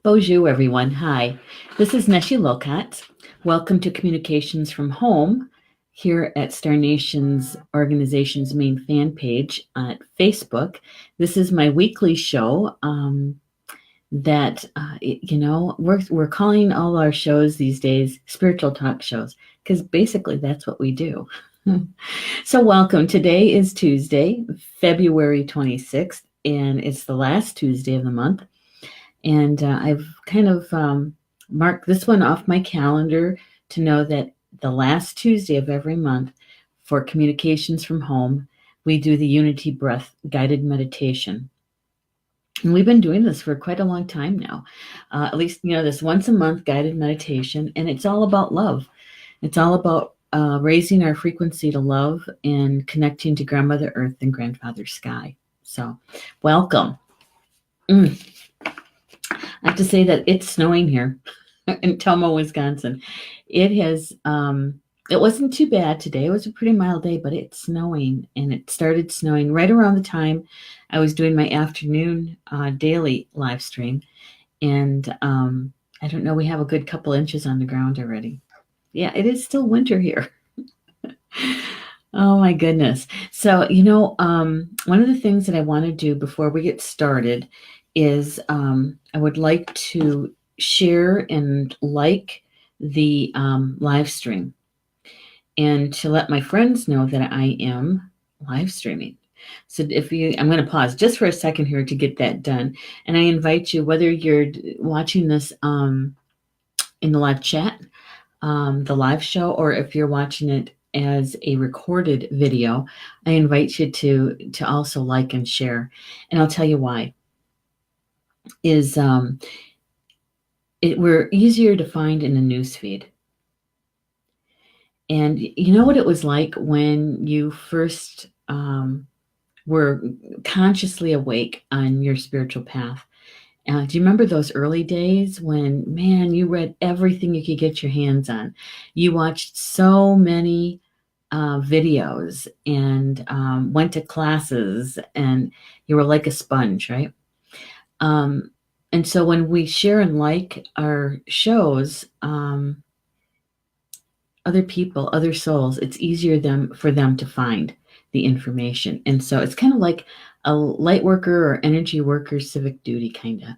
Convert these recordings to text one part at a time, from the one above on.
Bonjour, everyone. Hi, this is Neshi Lokotz. Welcome to Communications from Home here at Star Nation's organization's main fan page at Facebook. This is my weekly show we're calling all our shows these days spiritual talk shows because basically that's what we do. So welcome. Today is Tuesday, February 26th, and it's the last Tuesday of the month. And I've kind of marked this one off my calendar to know that the last Tuesday of every month for Communications from Home, we do the Unity Breath guided meditation. And we've been doing this for quite a long time now. At least, this once a month guided meditation, and it's all about love. It's all about raising our frequency to love and connecting to Grandmother Earth and Grandfather Sky. So, welcome. I have to say that it's snowing here in Tomo, Wisconsin. It has, it wasn't too bad today. It was a pretty mild day, but it's snowing, and it started snowing right around the time I was doing my afternoon daily live stream. And I don't know, we have a good couple inches on the ground already. Yeah, it is still winter here. Oh my goodness. So, one of the things that I want to do before we get started is I would like to share and like the live stream and to let my friends know that I am live streaming. So I'm going to pause just for a second here to get that done. And I invite you, whether you're watching this in the live chat, the live show, or if you're watching it as a recorded video, I invite you to also like and share. And I'll tell you why. We're easier to find in a newsfeed. And you know what it was like when you first were consciously awake on your spiritual path? Do you remember those early days when, man, you read everything you could get your hands on? You watched so many videos and went to classes, and you were like a sponge, right? And so when we share and like our shows, other people, other souls, it's easier for them to find the information. And so it's kind of like a light worker or energy worker civic duty, kind of,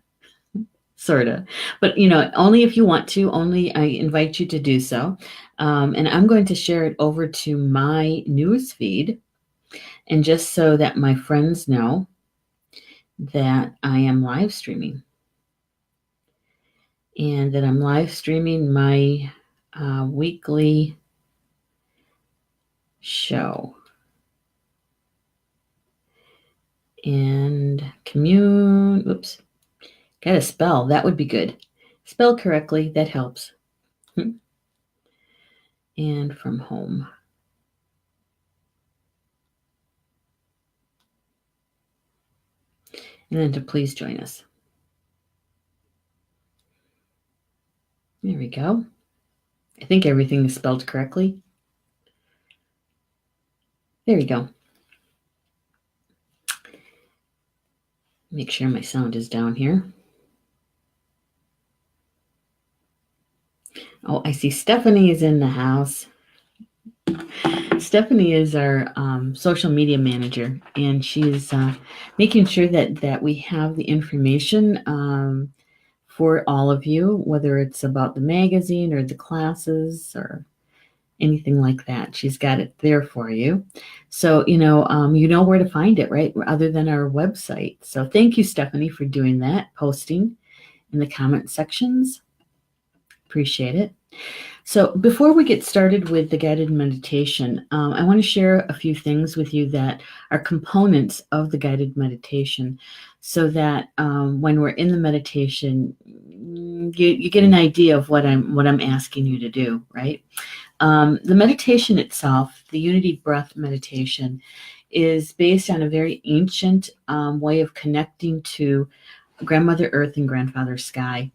sort of. But, only if you want to, only I invite you to do so. And I'm going to share it over to my news feed. And just so that my friends know that I am live streaming. And that I'm live streaming my weekly show. And gotta spell, that would be good. Spell correctly, that helps. And from home. And then to please join us. There we go. I think everything is spelled correctly. There we go. Make sure my sound is down here. Oh, I see Stephanie is in the house. Stephanie is our social media manager, and she's making sure that we have the information for all of you, whether it's about the magazine or the classes or anything like that. She's got it there for you. So, you know where to find it, right? Other than our website. So thank you, Stephanie, for doing that, posting in the comment sections. Appreciate it. So before we get started with the guided meditation, I want to share a few things with you that are components of the guided meditation so that when we're in the meditation, you get an idea of what I'm asking you to do, right? The meditation itself, the Unity Breath meditation, is based on a very ancient way of connecting to Grandmother Earth and Grandfather Sky.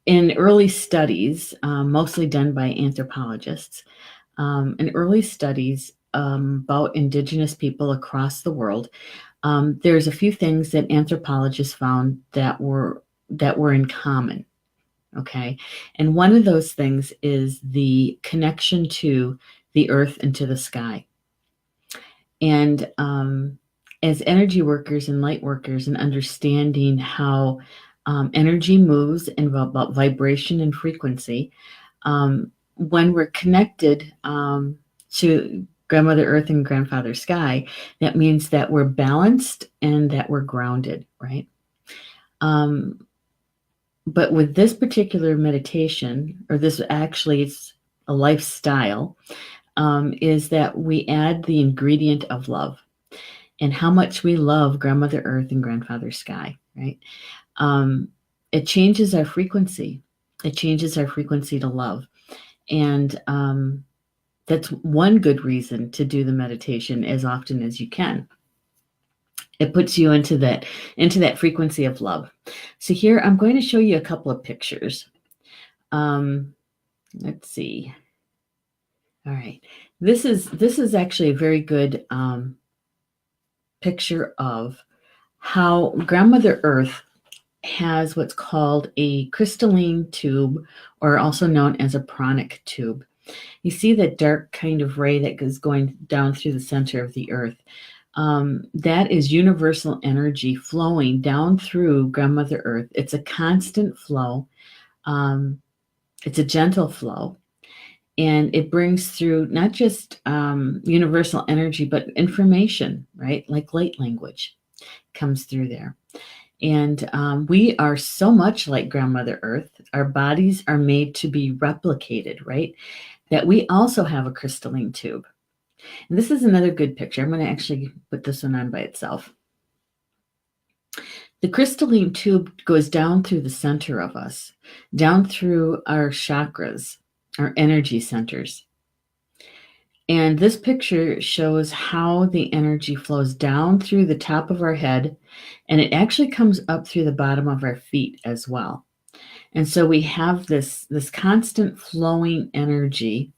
In early studies, mostly done by anthropologists, in early studies about indigenous people across the world, There's a few things that anthropologists found that were in common. Okay. And one of those things is the connection to the earth and to the sky. And as energy workers and light workers, and understanding how energy moves and about vibration and frequency, when we're connected to Grandmother Earth and Grandfather Sky, that means that we're balanced and that we're grounded, right? But with this particular meditation, or this actually it's a lifestyle, is that we add the ingredient of love, and how much we love Grandmother Earth and Grandfather Sky, right? It changes our frequency. It changes our frequency to love. And that's one good reason to do the meditation as often as you can. It puts you into that frequency of love. So here I'm going to show you a couple of pictures. Let's see. All right. This is actually a very good picture of how Grandmother Earth has what's called a crystalline tube, or also known as a pranic tube. You see that dark kind of ray that is going down through the center of the earth. That is universal energy flowing down through Grandmother Earth. It's a constant flow. It's a gentle flow. And it brings through not just universal energy, but information, right? Like light language comes through there. And we are so much like Grandmother Earth. Our bodies are made to be replicated, right? That we also have a crystalline tube. And this is another good picture. I'm going to actually put this one on by itself. The crystalline tube goes down through the center of us, down through our chakras, our energy centers. And this picture shows how the energy flows down through the top of our head, and it actually comes up through the bottom of our feet as well. And so we have this constant flowing energy.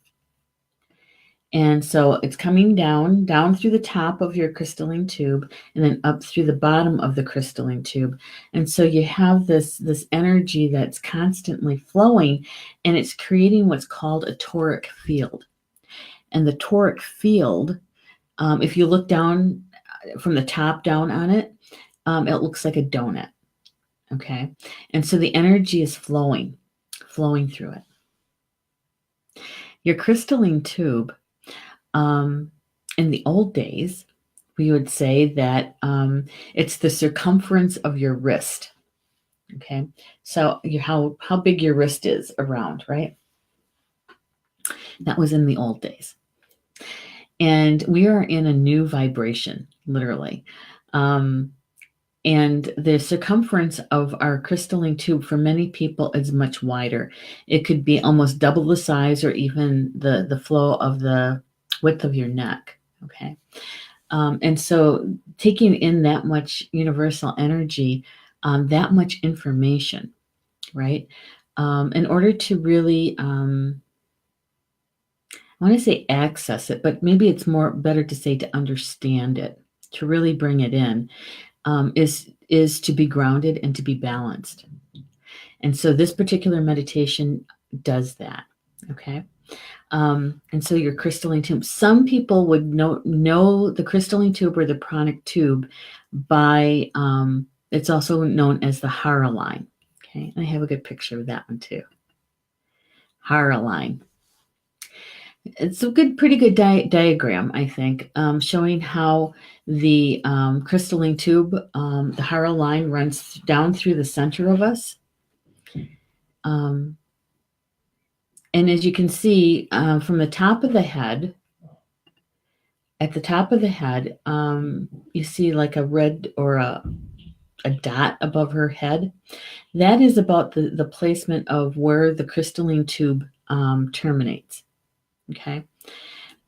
And so it's coming down through the top of your crystalline tube, and then up through the bottom of the crystalline tube. And so you have this energy that's constantly flowing, and it's creating what's called a toric field. And the toric field, if you look down from the top down on it, it looks like a donut. Okay. And so the energy is flowing through it. Your crystalline tube, in the old days, we would say that it's the circumference of your wrist. Okay. So how big your wrist is around, right? That was in the old days. And we are in a new vibration, literally. And the circumference of our crystalline tube for many people is much wider. It could be almost double the size, or even the flow of the width of your neck. Okay. And so taking in that much universal energy, that much information, right? In order to really, I want to say access it, but maybe it's better to say to understand it, to really bring it in, is to be grounded and to be balanced. And so this particular meditation does that. Okay. And so your crystalline tube, some people would know the crystalline tube or the pranic tube by, it's also known as the Hara line. Okay. And I have a good picture of that one too. Hara line. It's a pretty good diagram, I think, showing how the crystalline tube, the Hara line, runs down through the center of us. And as you can see, from the top of the head, at the top of the head, you see like a red or a dot above her head. That is about the placement of where the crystalline tube terminates. Okay.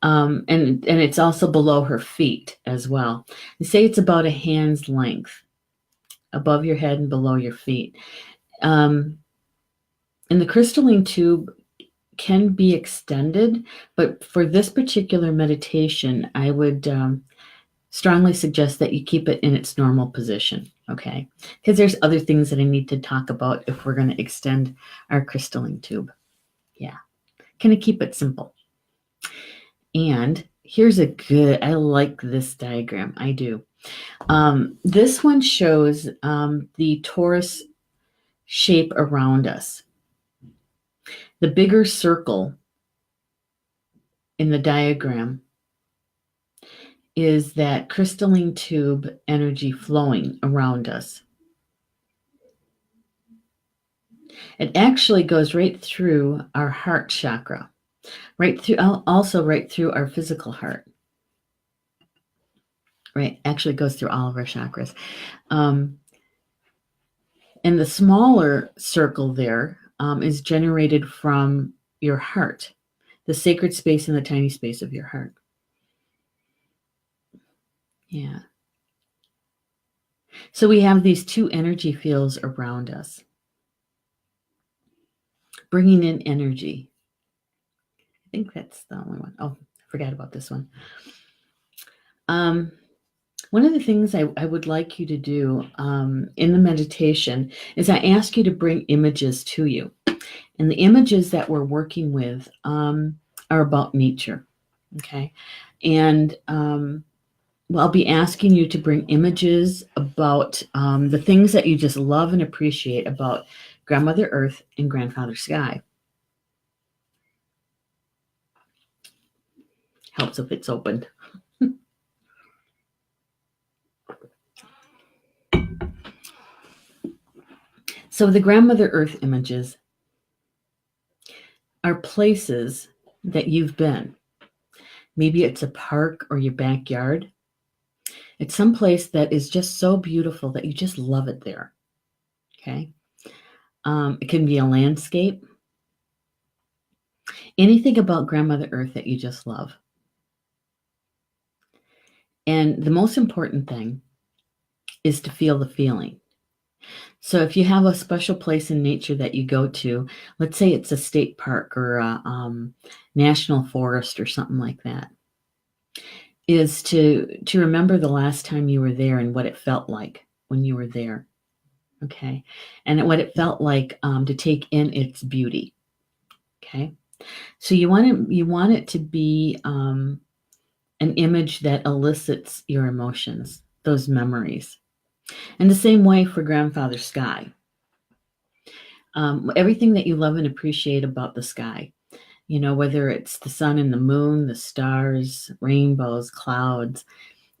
And it's also below her feet as well. They say it's about a hand's length above your head and below your feet. And the crystalline tube can be extended, but for this particular meditation, I would strongly suggest that you keep it in its normal position, okay? Because there's other things that I need to talk about if we're going to extend our crystalline tube. Yeah, kind of keep it simple. And here's a good, I like this diagram, I do. This one shows the torus shape around us. The bigger circle in the diagram is that crystalline tube energy flowing around us. It actually goes right through our heart chakra, also right through our physical heart. Right, actually goes through all of our chakras. And the smaller circle there is generated from your heart, the sacred space and the tiny space of your heart. Yeah. So we have these two energy fields around us, bringing in energy. I think that's the only one. Oh, I forgot about this one. One of the things I would like you to do in the meditation is I ask you to bring images to you. And the images that we're working with are about nature, okay? And I'll be asking you to bring images about the things that you just love and appreciate about Grandmother Earth and Grandfather Sky. Helps if it's open. So the Grandmother Earth images are places that you've been. Maybe it's a park or your backyard. It's some place that is just so beautiful that you just love it there. Okay. It can be a landscape. Anything about Grandmother Earth that you just love. And the most important thing is to feel the feeling. So if you have a special place in nature that you go to, let's say it's a state park or a national forest or something like that, is to remember the last time you were there and what it felt like when you were there. Okay. And what it felt like to take in its beauty. Okay. So you want it to be an image that elicits your emotions, those memories. And the same way for Grandfather Sky. Everything that you love and appreciate about the sky, you know, whether it's the sun and the moon, the stars, rainbows, clouds,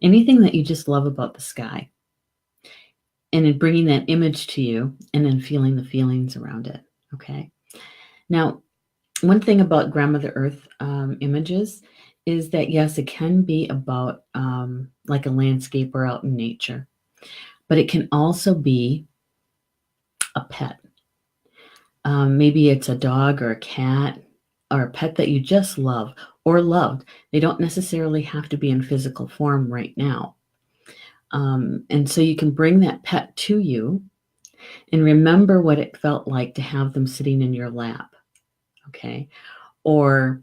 anything that you just love about the sky. And in bringing that image to you and then feeling the feelings around it. Okay. Now, one thing about Grandmother Earth images is that, yes, it can be about like a landscape or out in nature, but it can also be a pet. Maybe it's a dog or a cat or a pet that you just love or loved. They don't necessarily have to be in physical form right now. And so you can bring that pet to you and remember what it felt like to have them sitting in your lap. Okay. Or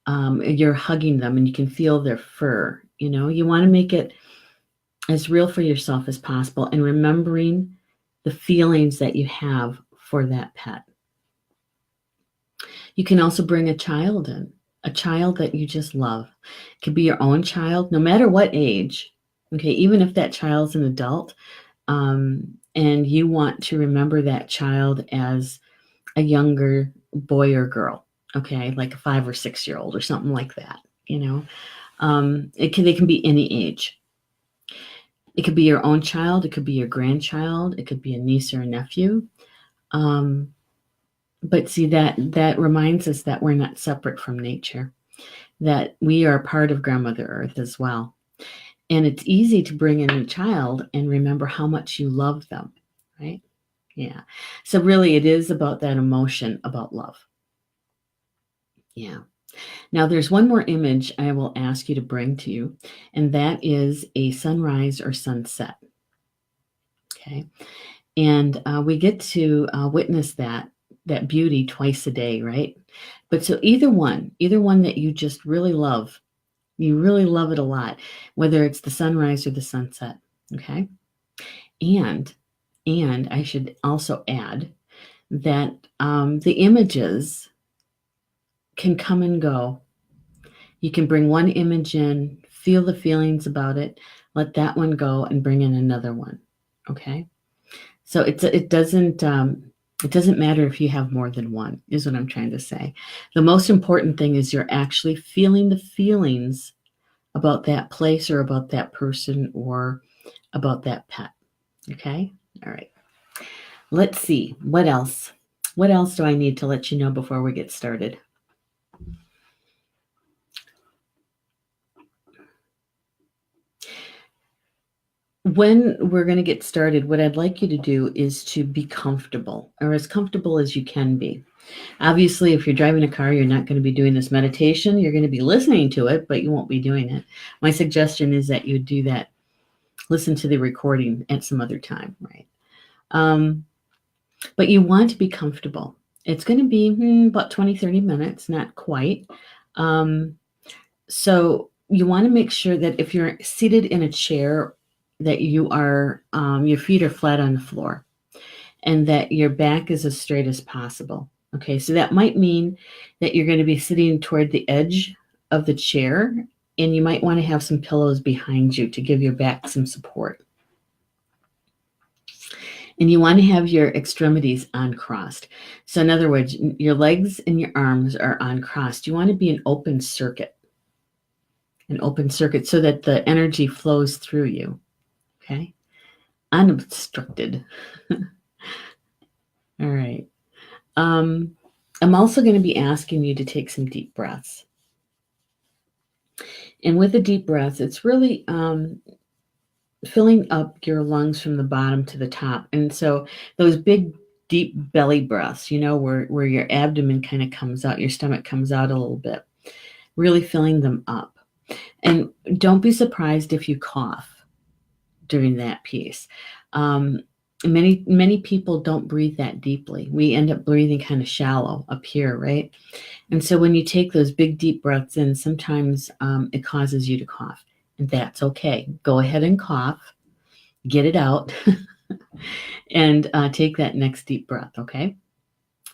you're hugging them and you can feel their fur. You know, you want to make it as real for yourself as possible and remembering the feelings that you have for that pet. You can also bring a child in, a child that you just love. It could be your own child, no matter what age. Okay, even if that child's an adult, and you want to remember that child as a younger boy or girl. Okay, like a 5 or 6 year old or something like that. You know, they can be any age. It could be your own child. It could be your grandchild. It could be a niece or a nephew. But see, that reminds us that we're not separate from nature, that we are part of Grandmother Earth as well. And it's easy to bring in a child and remember how much you love them, right? Yeah. So really it is about that emotion, about love. Yeah. Now there's one more image I will ask you to bring to you, and that is a sunrise or sunset. Okay. And we get to witness that beauty twice a day, right? But so either one that you just really love, You really love it a lot, whether it's the sunrise or the sunset. Okay. And I should also add that the images can come and go. You can bring one image in, feel the feelings about it, let that one go, and bring in another one. Okay. So it doesn't matter if you have more than one, is what I'm trying to say. The most important thing is you're actually feeling the feelings about that place or about that person or about that pet. Okay? All right. Let's see. What else? What else do I need to let you know before we get started? When we're going to get started, what I'd like you to do is to be comfortable, or as comfortable as you can be. Obviously, if you're driving a car, you're not going to be doing this meditation. You're going to be listening to it, but you won't be doing it. My suggestion is that you do that. Listen to the recording at some other time, right? But you want to be comfortable. It's going to be about 20, 30 minutes, not quite. So you want to make sure that if you're seated in a chair, that you are, your feet are flat on the floor and that your back is as straight as possible. Okay, so that might mean that you're going to be sitting toward the edge of the chair, and you might want to have some pillows behind you to give your back some support. And you want to have your extremities uncrossed. So in other words, your legs and your arms are uncrossed. You want to be an open circuit so that the energy flows through you. Okay, unobstructed. All right. I'm also going to be asking you to take some deep breaths. And with the deep breaths, it's really filling up your lungs from the bottom to the top. And so those big, deep belly breaths, where your abdomen kind of comes out, your stomach comes out a little bit, really filling them up. And don't be surprised if you cough during that piece. Many people don't breathe that deeply. We end up breathing kind of shallow up here, right? And so when you take those big deep breaths in, sometimes it causes you to cough, and that's okay. Go ahead and cough, get it out, and take that next deep breath. Okay.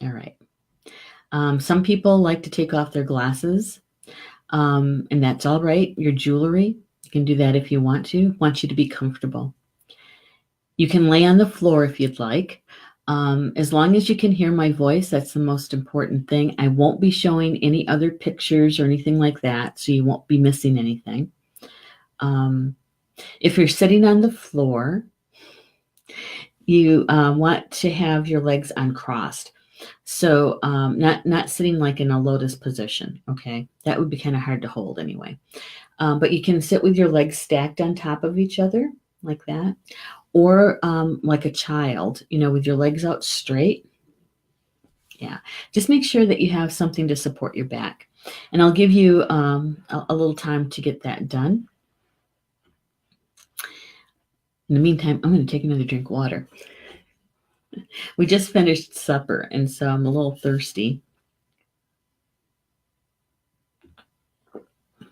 All right. Some people like to take off their glasses, and that's all right. Your jewelry, you can do that if you want to. I want you to be comfortable. You can lay on the floor if you'd like. As long as you can hear my voice, that's the most important thing. I won't be showing any other pictures or anything like that, so you won't be missing anything. If you're sitting on the floor, you want to have your legs uncrossed. So not sitting like in a lotus position, okay? That would be kind of hard to hold anyway. But you can sit with your legs stacked on top of each other like that. Or like a child, with your legs out straight. Yeah, just make sure that you have something to support your back. And I'll give you a little time to get that done. In the meantime, I'm going to take another drink of water. We just finished supper, and so I'm a little thirsty.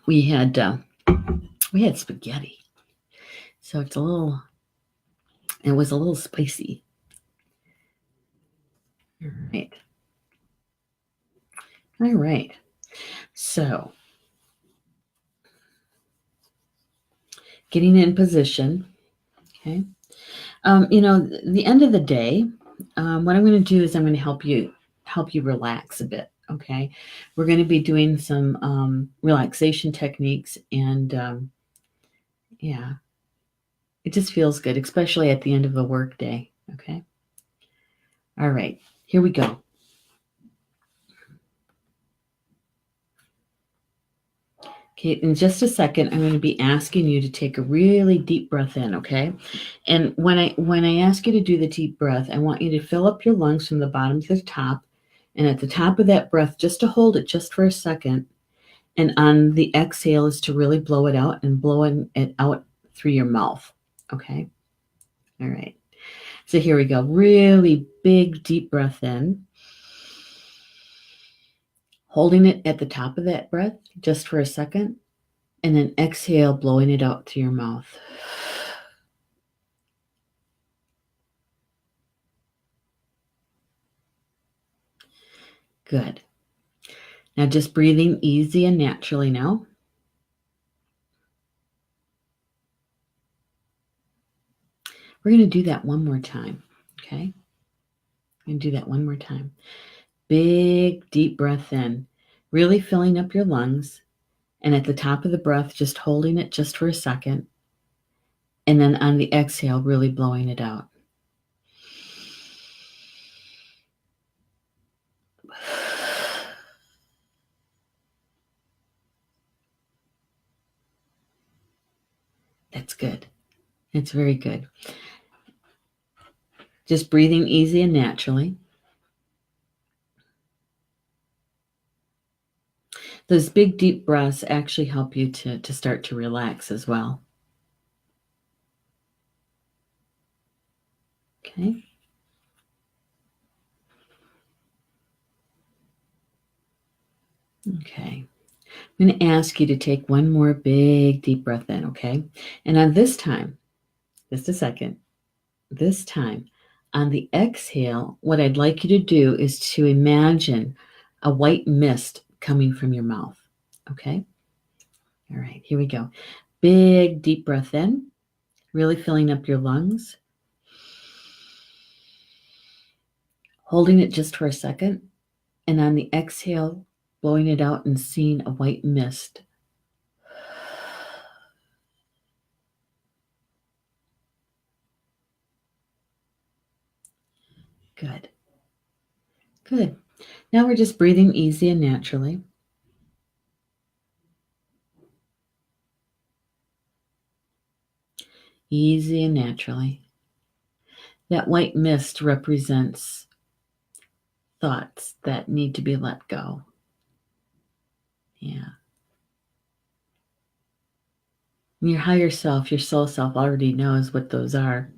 We had spaghetti, so it was a little spicy. All right. So getting in position. Okay. The end of the day, what I'm going to do is I'm going to help you relax a bit. Okay. We're going to be doing some relaxation techniques, and yeah, it just feels good, especially at the end of a work day. Okay. All right, here we go. Okay, in just a second, I'm going to be asking you to take a really deep breath in, okay? And when I ask you to do the deep breath, I want you to fill up your lungs from the bottom to the top. And at the top of that breath, just to hold it just for a second. And on the exhale is to really blow it out and blowing it out through your mouth, okay? All right. So here we go. Really big, deep breath in. Holding it at the top of that breath just for a second. And then exhale, blowing it out through your mouth. Good. Now just breathing easy and naturally now. We're going to do that one more time, okay? We're going to do that one more time. Big, deep breath in, really filling up your lungs. And at the top of the breath, just holding it just for a second. And then on the exhale, really blowing it out. That's good. It's very good. Just breathing easy and naturally. Those big, deep breaths actually help you to start to relax as well. Okay. Okay. I'm going to ask you to take one more big, deep breath in, okay? And on this time, just a second, this time, on the exhale, what I'd like you to do is to imagine a white mist coming from your mouth, okay? All right, here we go. Big, deep breath in, really filling up your lungs. Holding it just for a second. And on the exhale, blowing it out and seeing a white mist. Good. Good. Now we're just breathing easy and naturally. Easy and naturally. That white mist represents thoughts that need to be let go. Yeah. And your higher self, your soul self already knows what those are.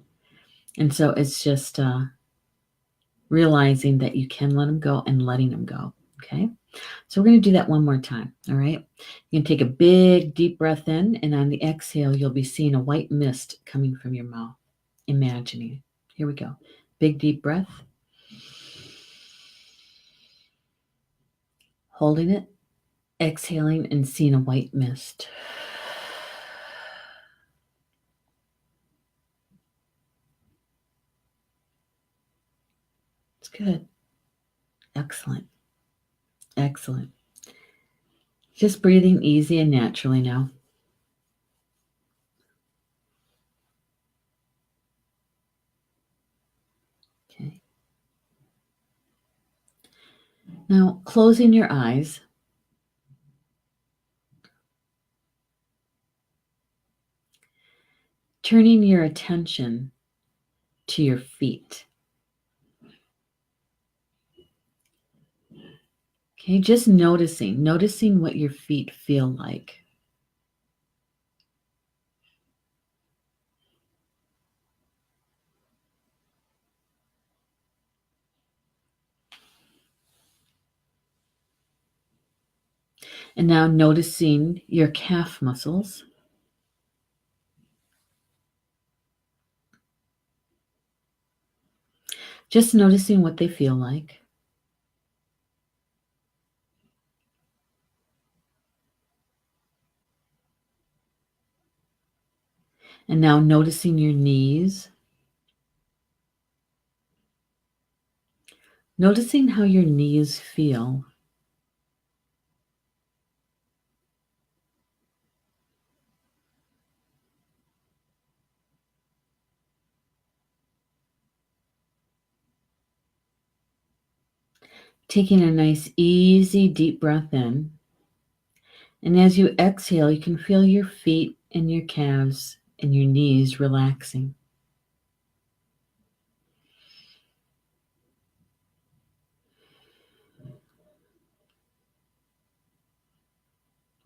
And so it's just realizing that you can let them go and letting them go. Okay. So we're going to do that one more time. All right. You can take a big, deep breath in, and on the exhale, you'll be seeing a white mist coming from your mouth. Imagining. Here we go. Big, deep breath. Holding it, exhaling, and seeing a white mist. It's good. Excellent. Excellent. Just breathing easy and naturally now. Okay. Now, closing your eyes. Turning your attention to your feet. Okay, just noticing what your feet feel like. And now noticing your calf muscles. Just noticing what they feel like. And now noticing your knees. Noticing how your knees feel. Taking a nice, easy, deep breath in. And as you exhale, you can feel your feet and your calves and your knees relaxing.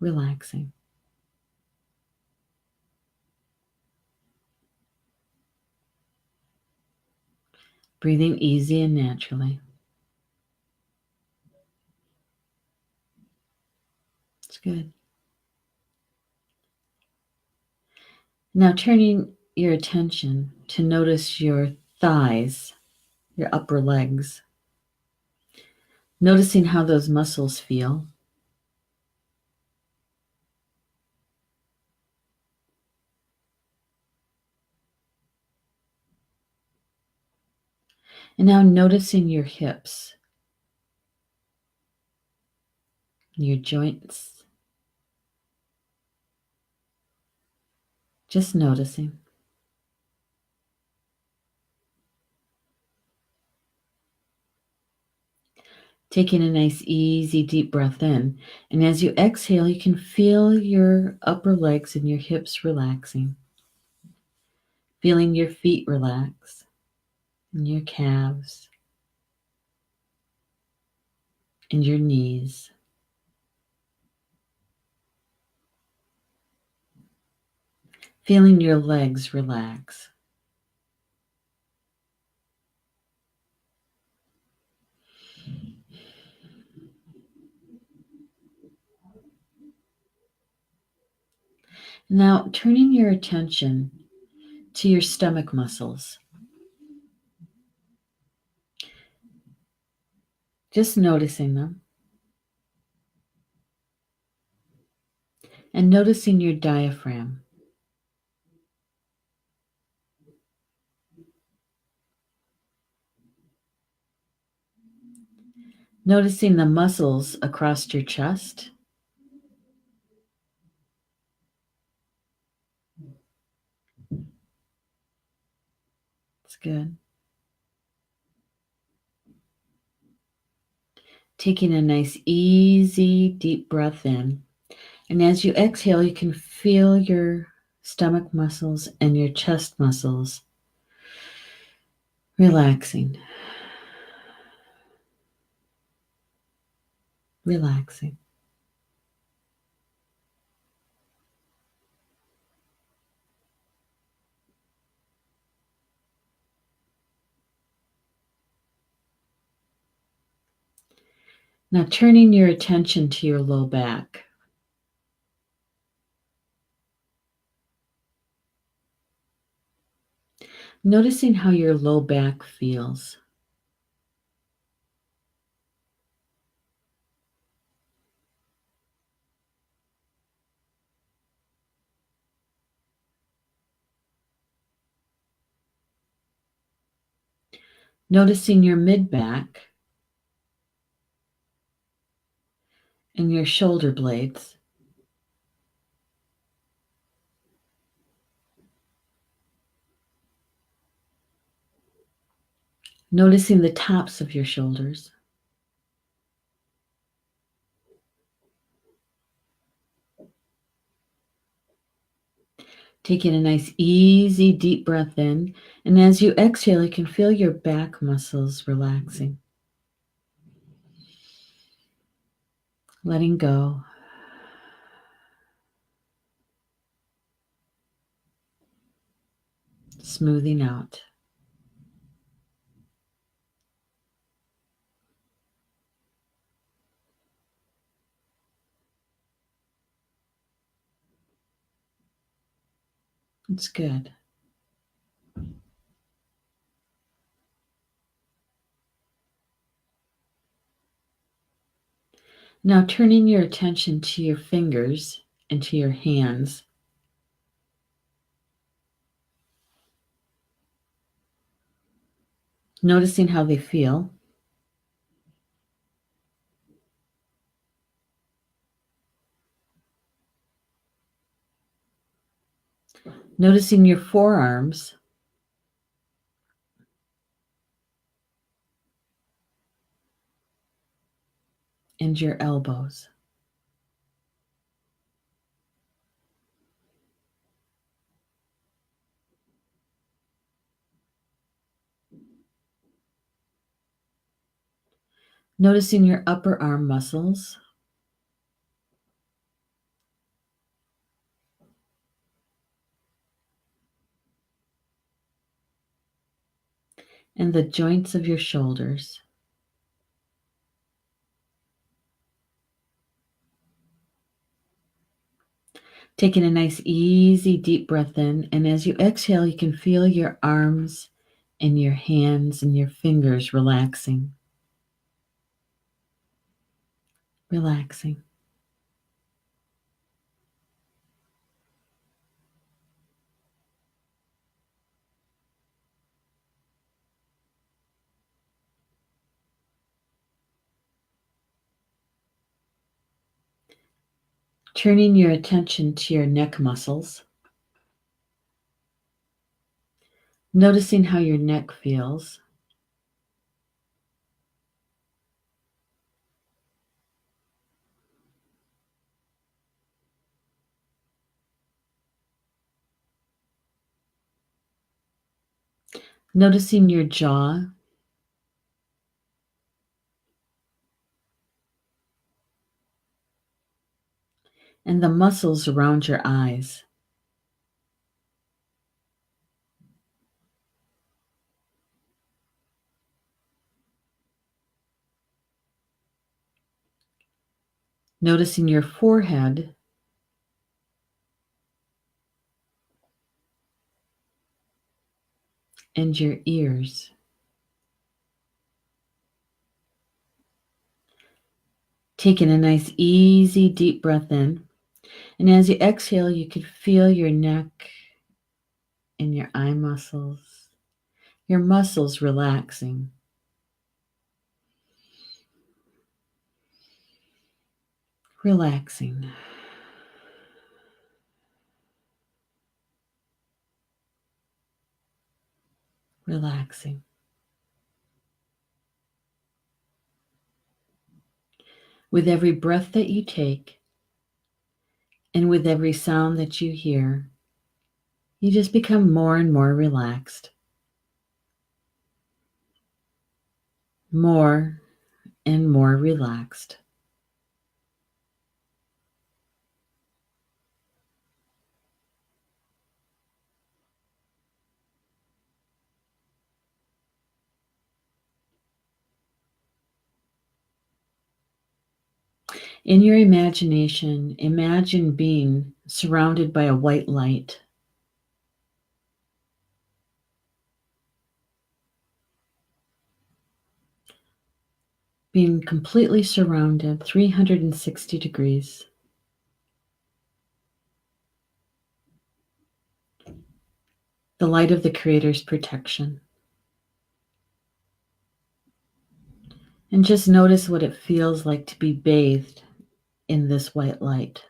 Relaxing. Breathing easy and naturally. It's good. Now turning your attention to notice your thighs, your upper legs, noticing how those muscles feel. And now noticing your hips, your joints, just noticing. Taking a nice, easy, deep breath in. And as you exhale, you can feel your upper legs and your hips relaxing. Feeling your feet relax and your calves and your knees. Feeling your legs relax. Now turning your attention to your stomach muscles. Just noticing them. And noticing your diaphragm. Noticing the muscles across your chest. It's good. Taking a nice, easy, deep breath in. And as you exhale, you can feel your stomach muscles and your chest muscles relaxing. Relaxing. Now turning your attention to your low back. Noticing how your low back feels. Noticing your mid back and your shoulder blades. Noticing the tops of your shoulders. Taking a nice, easy, deep breath in. And as you exhale, you can feel your back muscles relaxing. Letting go. Smoothing out. It's good. Now turning your attention to your fingers and to your hands. Noticing how they feel. Noticing your forearms. And your elbows. Noticing your upper arm muscles. And the joints of your shoulders. Taking a nice, easy, deep breath in, and as you exhale, you can feel your arms and your hands and your fingers relaxing. Relaxing. Turning your attention to your neck muscles. Noticing how your neck feels. Noticing your jaw. And the muscles around your eyes. Noticing your forehead. And your ears. Taking a nice, easy, deep breath in. And as you exhale, you can feel your neck and your eye muscles, your muscles relaxing. Relaxing. Relaxing. With every breath that you take, and with every sound that you hear, you just become more and more relaxed. More and more relaxed. In your imagination, imagine being surrounded by a white light. Being completely surrounded 360 degrees. The light of the Creator's protection. And just notice what it feels like to be bathed in this white light.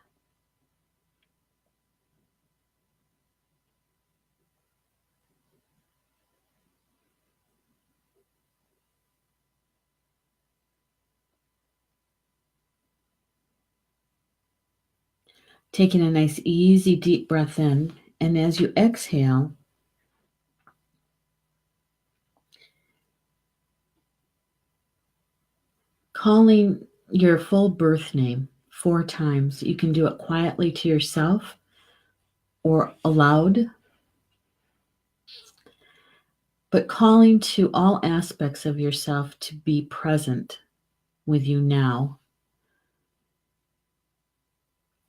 Taking a nice, easy, deep breath in, and as you exhale, calling your full birth name 4 times. You can do it quietly to yourself or aloud, but calling to all aspects of yourself to be present with you now.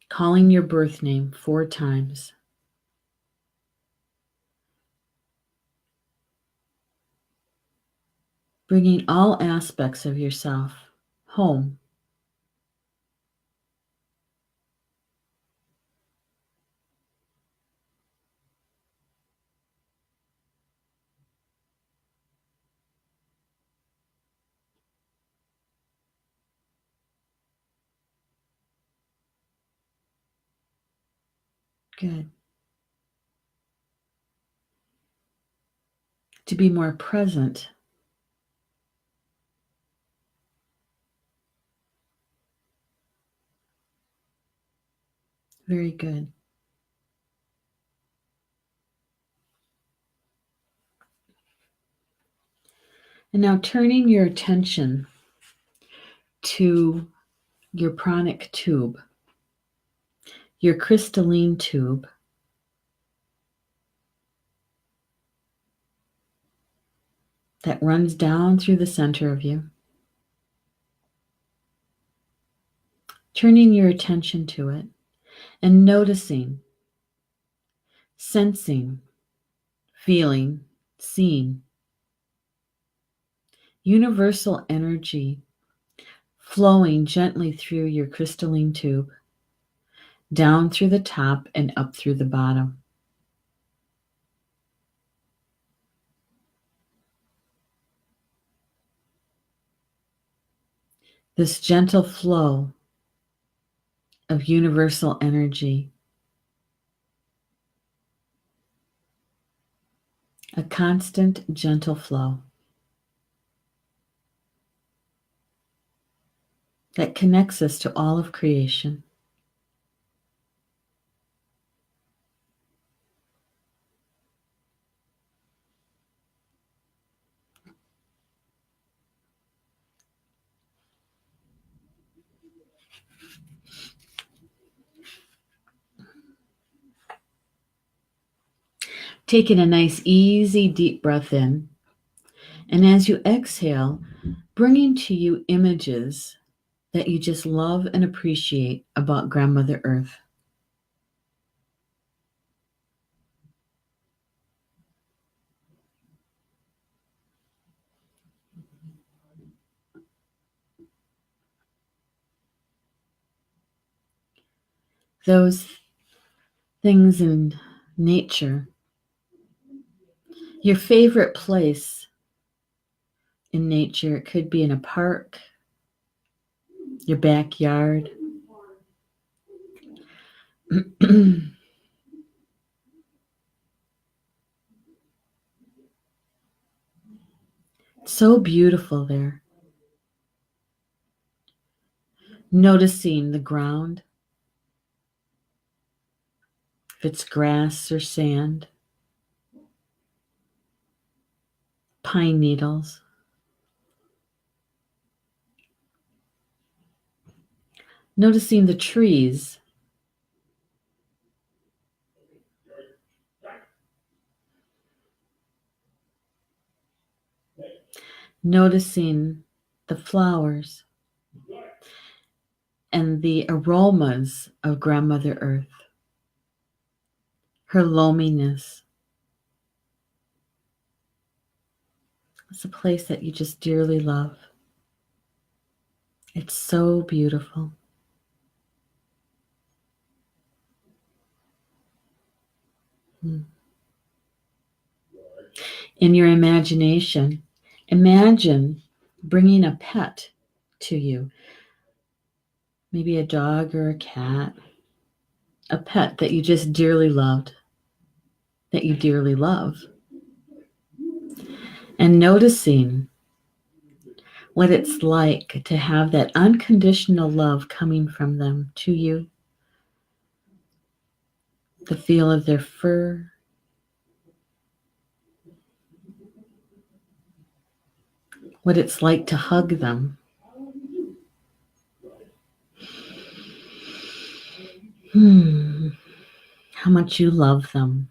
Calling your birth name 4 times. Bringing all aspects of yourself home. Good. To be more present. Very good. And now turning your attention to your pranic tube, your crystalline tube. That runs down through the center of you. Turning your attention to it. and noticing, sensing, feeling, seeing. Universal energy flowing gently through your crystalline tube, down through the top and up through the bottom. This gentle flow of universal energy, a constant, gentle flow that connects us to all of creation. Taking a nice, easy, deep breath in. And as you exhale, bringing to you images that you just love and appreciate about Grandmother Earth. Those things in nature, your favorite place in nature. It could be in a park, your backyard. So beautiful there. Noticing the ground, if it's grass or sand, pine needles. Noticing the trees. Noticing the flowers and the aromas of Grandmother Earth, her loneliness. It's a place that you just dearly love. It's so beautiful. In your imagination, imagine bringing a pet to you, maybe a dog or a cat, a pet that you just dearly loved, that you dearly love, and noticing what it's like to have that unconditional love coming from them to you, the feel of their fur, what it's like to hug them. How much you love them.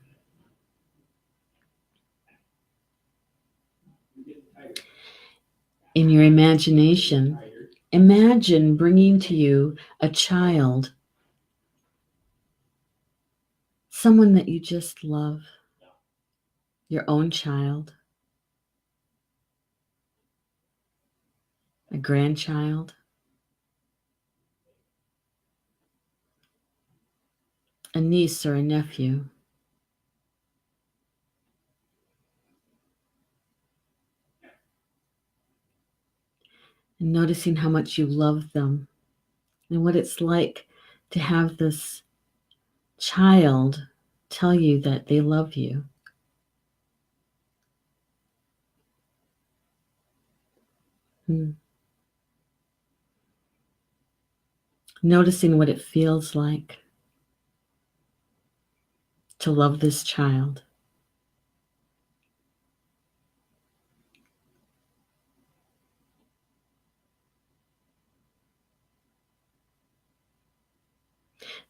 In your imagination, imagine bringing to you a child, someone that you just love, your own child, a grandchild, a niece or a nephew. And noticing how much you love them and what it's like to have this child tell you that they love you. Noticing what it feels like to love this child.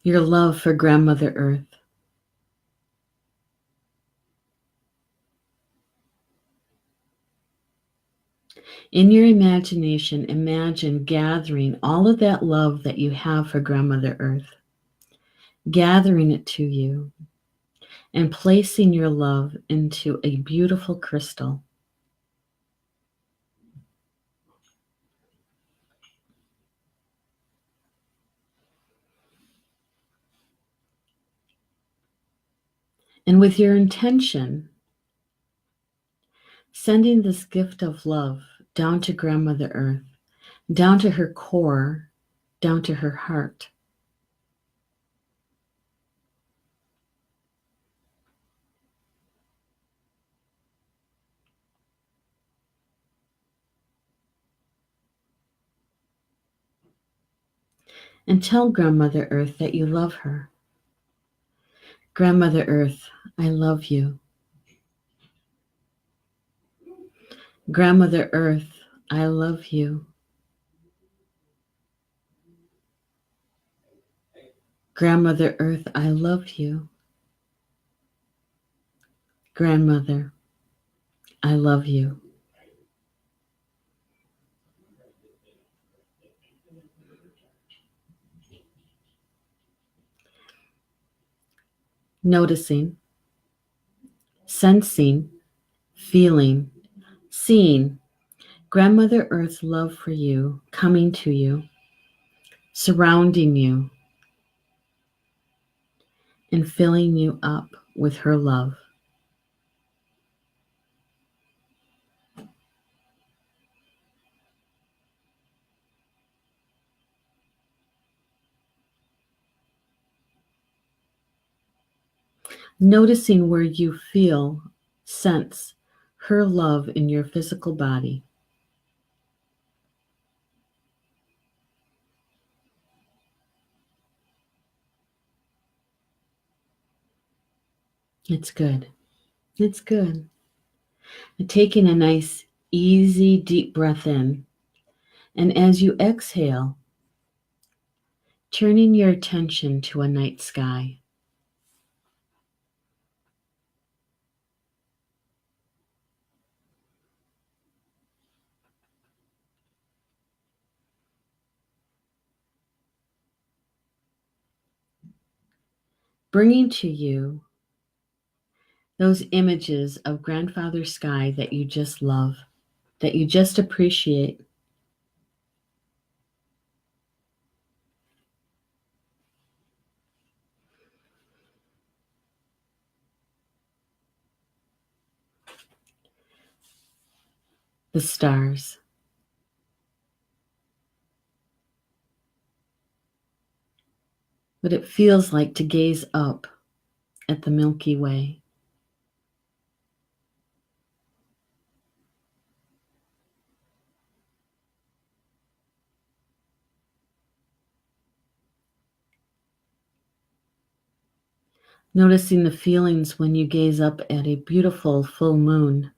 Your love for Grandmother Earth. In your imagination, imagine gathering all of that love that you have for Grandmother Earth, gathering it to you and placing your love into a beautiful crystal. And with your intention, sending this gift of love down to Grandmother Earth, down to her core, down to her heart. And tell Grandmother Earth that you love her. Grandmother Earth, I love you. Grandmother Earth, I love you. Grandmother Earth, I love you. Grandmother, I love you. Noticing, sensing, feeling, seeing Grandmother Earth's love for you coming to you, surrounding you, and filling you up with her love. Noticing where you feel, sense her love in your physical body. It's good. It's good. And taking a nice, easy, deep breath in. And as you exhale, turning your attention to a night sky. Bringing to you those images of Grandfather Sky that you just love, that you just appreciate. The stars. What it feels like to gaze up at the Milky Way. Noticing the feelings when you gaze up at a beautiful full moon.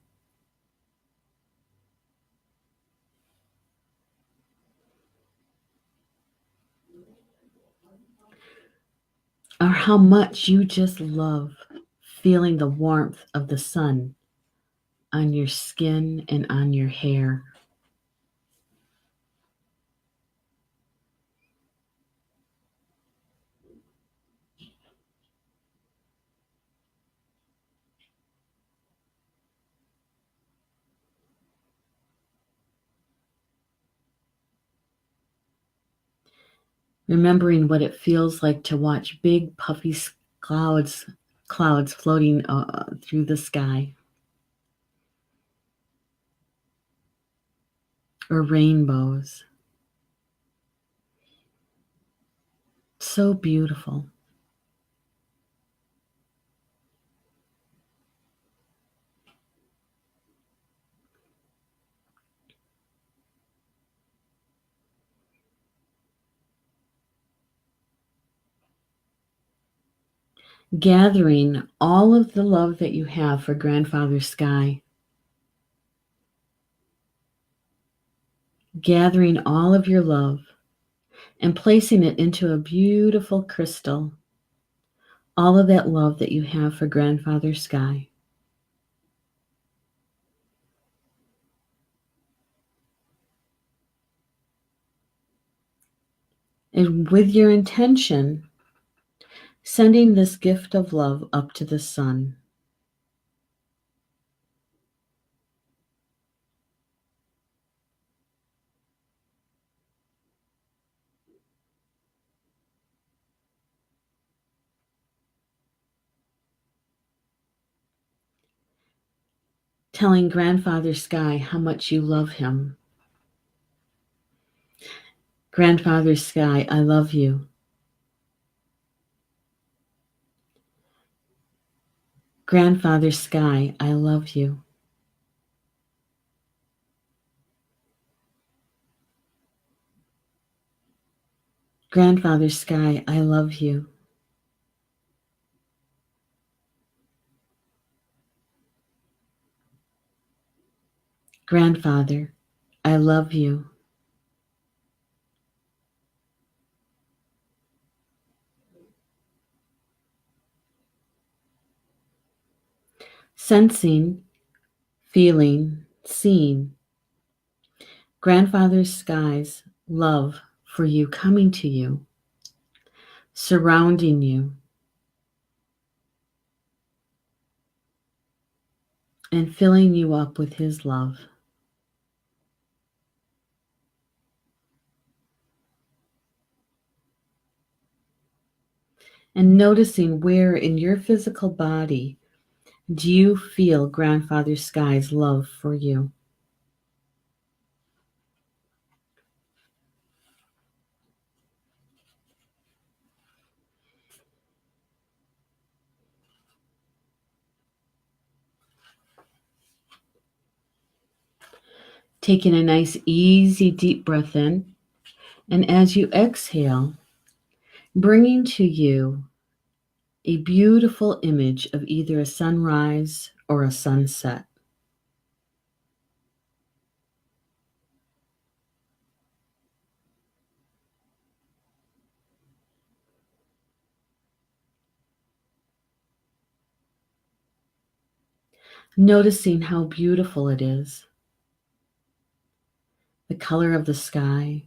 Or how much you just love feeling the warmth of the sun on your skin and on your hair. Remembering what it feels like to watch big puffy clouds floating through the sky, or rainbows. So beautiful. Gathering all of the love that you have for Grandfather Sky. Gathering all of your love and placing it into a beautiful crystal. All of that love that you have for Grandfather Sky. And with your intention, sending this gift of love up to the sun. Telling Grandfather Sky how much you love him. Grandfather Sky, I love you. Grandfather Sky, I love you. Grandfather Sky, I love you. Grandfather, I love you. Sensing, feeling, seeing Grandfather Sky's love for you coming to you, surrounding you, and filling you up with his love. And noticing where in your physical body do you feel Grandfather Sky's love for you. Taking a nice, easy, deep breath in. And as you exhale, bringing to you a beautiful image of either a sunrise or a sunset. Noticing how beautiful it is, the color of the sky,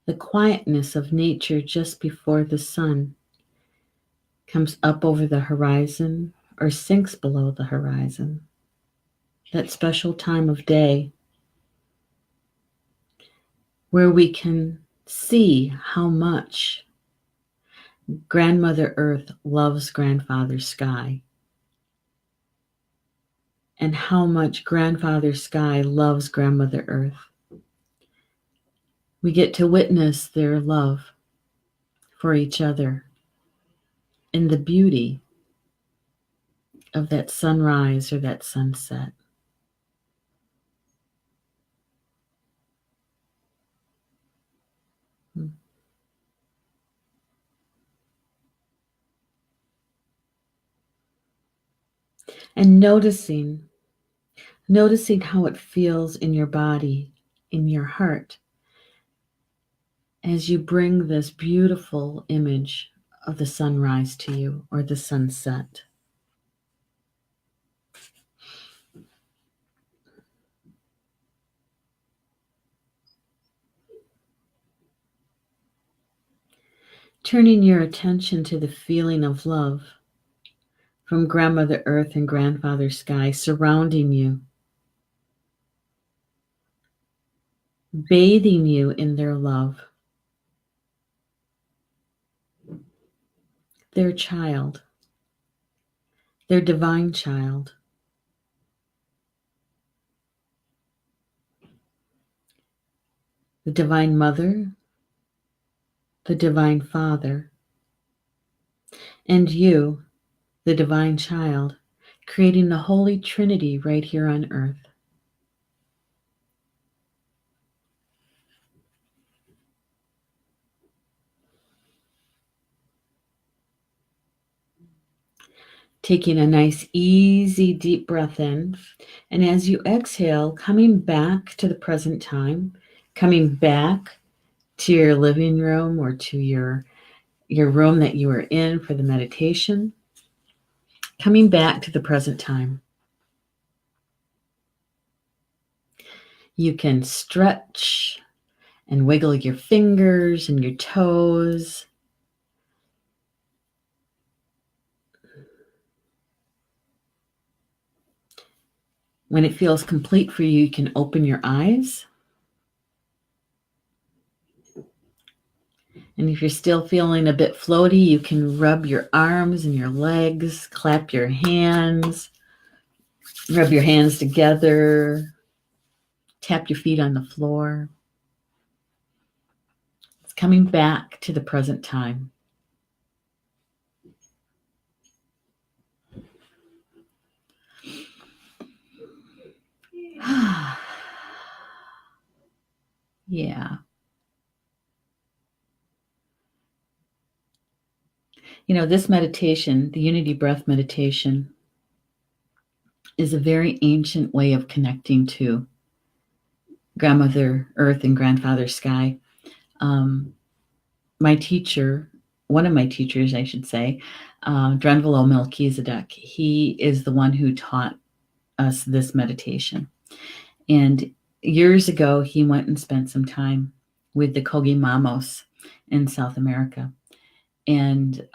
the quietness of nature just before the sun comes up over the horizon or sinks below the horizon. That special time of day where we can see how much Grandmother Earth loves Grandfather Sky and how much Grandfather Sky loves Grandmother Earth. We get to witness their love for each other in the beauty of that sunrise or that sunset. And noticing how it feels in your body, in your heart, as you bring this beautiful image of the sunrise to you or the sunset. Turning your attention to the feeling of love from Grandmother Earth and Grandfather Sky surrounding you, bathing you in their love, their child, their divine child, the divine mother, the divine father, and you, the divine child, creating the Holy Trinity right here on earth. Taking a nice, easy, deep breath in. And as you exhale, coming back to the present time, coming back to your living room or to your room that you were in for the meditation, coming back to the present time. You can stretch and wiggle your fingers and your toes. When it feels complete for you, you can open your eyes. And if you're still feeling a bit floaty, you can rub your arms and your legs, clap your hands, rub your hands together, tap your feet on the floor. It's coming back to the present time. Yeah. You know, this meditation, the Unity Breath meditation, is a very ancient way of connecting to Grandmother Earth and Grandfather Sky. My teacher, one of my teachers, I should say, Drenvalo Melchizedek, he is the one who taught us this meditation. And years ago, he went and spent some time with the Kogi Mamos in South America. And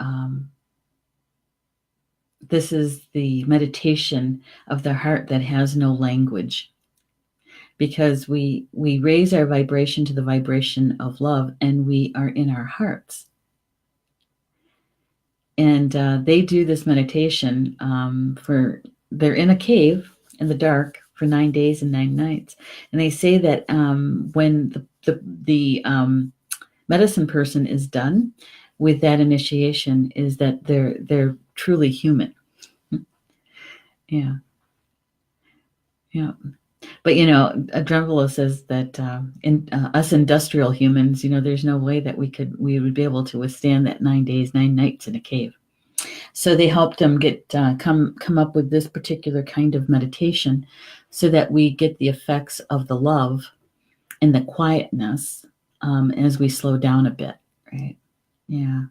this is the meditation of the heart that has no language, because we raise our vibration to the vibration of love, and we are in our hearts. And they do this meditation they're in a cave in the dark for 9 days and 9 nights. And they say that when the medicine person is done with that initiation, is that they're truly human. Yeah. But Adrenvalo says that in us industrial humans, there's no way that we would be able to withstand that 9 days, 9 nights in a cave. So they helped them come up with this particular kind of meditation, so that we get the effects of the love and the quietness as we slow down a bit, right? Yeah.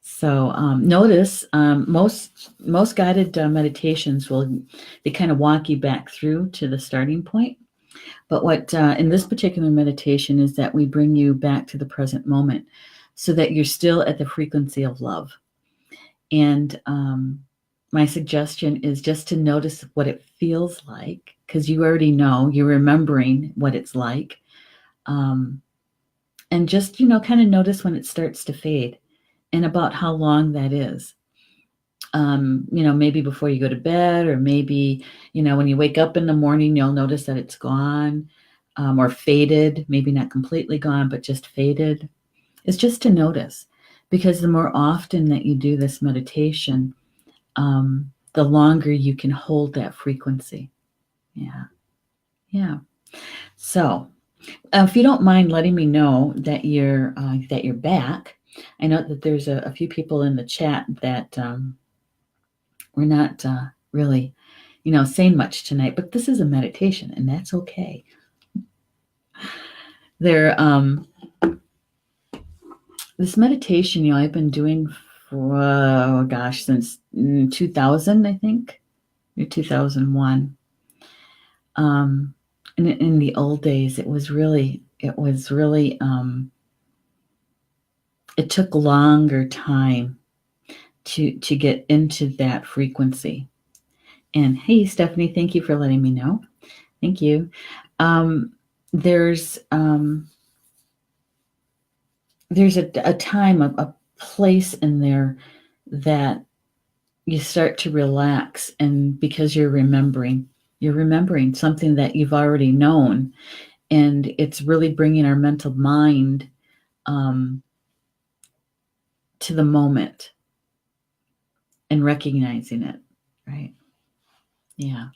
So notice most guided meditations they kind of walk you back through to the starting point. But what in this particular meditation is that we bring you back to the present moment, so that you're still at the frequency of love. And my suggestion is just to notice what it feels like, because you already know, you're remembering what it's like. And just, kind of notice when it starts to fade, and about how long that is. Maybe before you go to bed, or maybe, when you wake up in the morning, you'll notice that it's gone, or faded, maybe not completely gone, but just faded. It's just to notice, because the more often that you do this meditation, the longer you can hold that frequency. Yeah. So if you don't mind letting me know that you're back. I know that there's a few people in the chat that we're not really, saying much tonight, but this is a meditation, and that's okay. This meditation, I've been doing for, since 2000, I think, or 2001. In the old days, it took longer time to get into that frequency. And hey, Stephanie, thank you for letting me know. Thank you. There's a time, a place in there that you start to relax, and because you're remembering something that you've already known, and it's really bringing our mental mind to the moment and recognizing it, right? Yeah.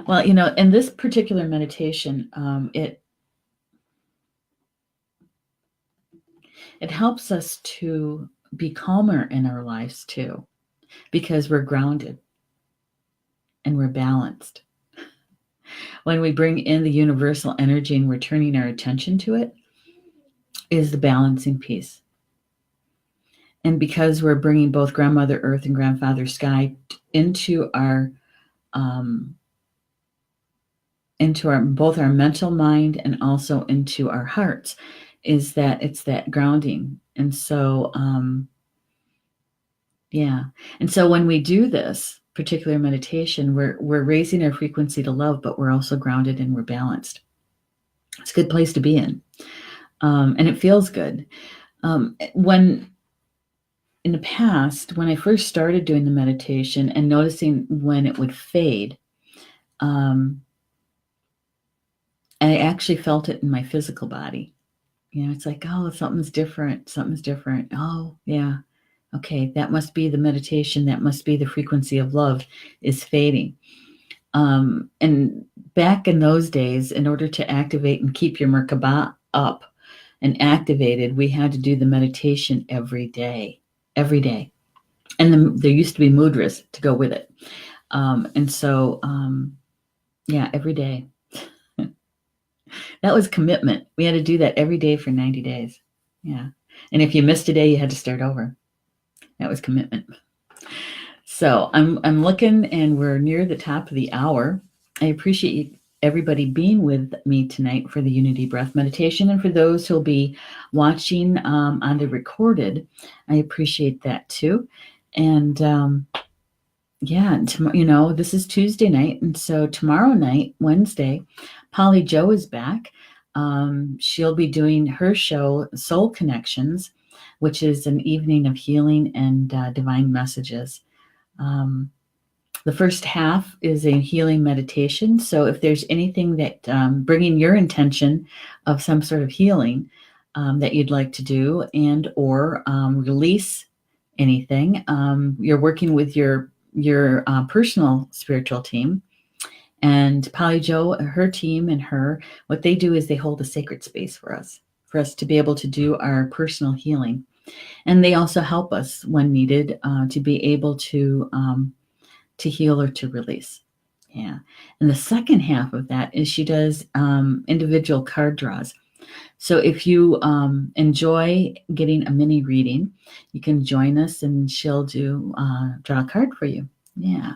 Well, in this particular meditation, it helps us to be calmer in our lives too, because we're grounded and we're balanced. When we bring in the universal energy and we're turning our attention to it, is the balancing piece. And because we're bringing both Grandmother Earth and Grandfather Sky into our into our both our mental mind and also into our hearts, is that it's that grounding. And so yeah. And so when we do this particular meditation, we're raising our frequency to love, but we're also grounded and we're balanced. It's a good place to be in. And it feels good. When in the past, when I first started doing the meditation and noticing when it would fade, I actually felt it in my physical body. It's like, oh, something's different. Something's different. Oh, yeah. Okay, that must be the meditation. That must be the frequency of love is fading. And back in those days, in order to activate and keep your Merkaba up and activated, we had to do the meditation every day. And there used to be mudras to go with it. And so, yeah, every day. That was commitment. We had to do that every day for 90 days. Yeah. And if you missed a day, you had to start over. That was commitment. So I'm looking, and we're near the top of the hour. I appreciate everybody being with me tonight for the Unity Breath meditation. And for those who'll be watching on the recorded, I appreciate that too. And yeah, this is Tuesday night. And so tomorrow night, Wednesday, Polly Jo is back. She'll be doing her show, Soul Connections, which is an evening of healing and divine messages. The first half is a healing meditation. So if there's anything that bringing your intention of some sort of healing that you'd like to do and or release anything, you're working with your personal spiritual team. And Polly Jo, her team, and what they do is they hold a sacred space for us to be able to do our personal healing. And they also help us when needed to be able to heal or to release. Yeah. And the second half of that is she does individual card draws. So if you enjoy getting a mini reading, you can join us and she'll draw a card for you. Yeah.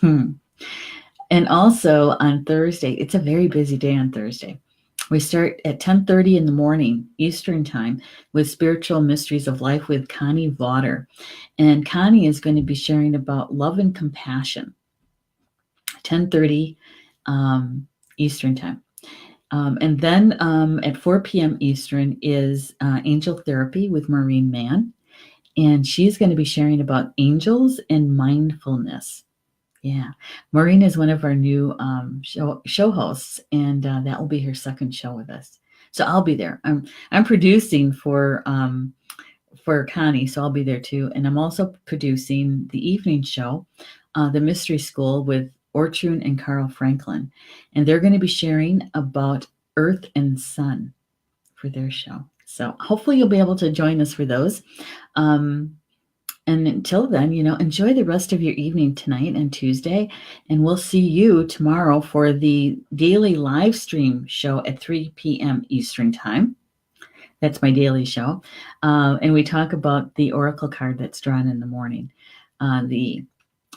And also on Thursday, it's a very busy day on Thursday. We start at 10:30 in the morning, Eastern time, with Spiritual Mysteries of Life with Connie Vaughter. And Connie is going to be sharing about love and compassion, 10:30 Eastern time. And then at 4 p.m. Eastern is Angel Therapy with Maureen Mann. And she's going to be sharing about angels and mindfulness. Yeah. Maureen is one of our new show hosts, and that will be her second show with us. So I'll be there. I'm producing for Connie, so I'll be there too. And I'm also producing the evening show, The Mystery School with Ortrun and Carl Franklin. And they're going to be sharing about Earth and Sun for their show. So hopefully you'll be able to join us for those. And until then, enjoy the rest of your evening tonight and Tuesday. And we'll see you tomorrow for the daily live stream show at 3 p.m. Eastern time. That's my daily show. And we talk about the oracle card that's drawn in the morning, the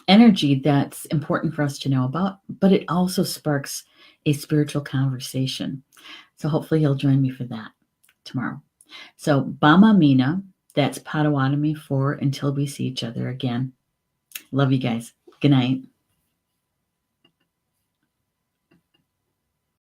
energy that's important for us to know about, but it also sparks a spiritual conversation. So hopefully you'll join me for that tomorrow. So Bama Mina. That's Potawatomi for until we see each other again. Love you guys. Good night.